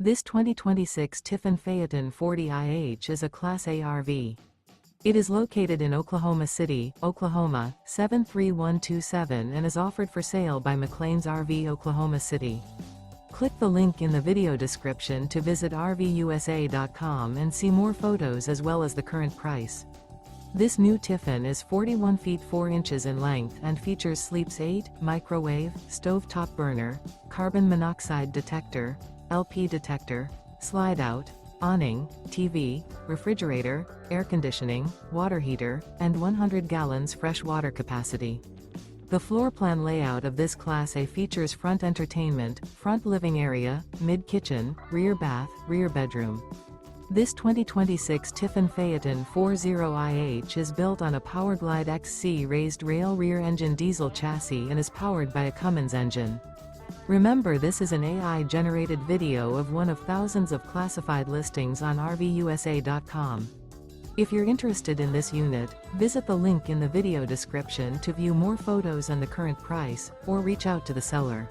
This 2026 Tiffin Phaeton 40IH is a Class A RV. It is located in Oklahoma City, Oklahoma, 73127 and is offered for sale by McClain's RV Oklahoma City. Click the link in the video description to visit RVUSA.com and see more photos as well as the current price. This new Tiffin is 41 feet 4 inches in length and features sleeps 8, microwave, stovetop burner, carbon monoxide detector, LP detector, Slideout, awning, TV, refrigerator, air conditioning, water heater, and 100 gallons fresh water capacity. The floor plan layout of this Class A features front entertainment, front living area, mid-kitchen, rear bath, rear bedroom. This 2026 Tiffin Phaeton 40IH is built on a PowerGlide XC raised rail rear engine diesel chassis and is powered by a Cummins engine. Remember, this is an AI-generated video of one of thousands of classified listings on RVUSA.com. If you're interested in this unit, visit the link in the video description to view more photos and the current price, or reach out to the seller.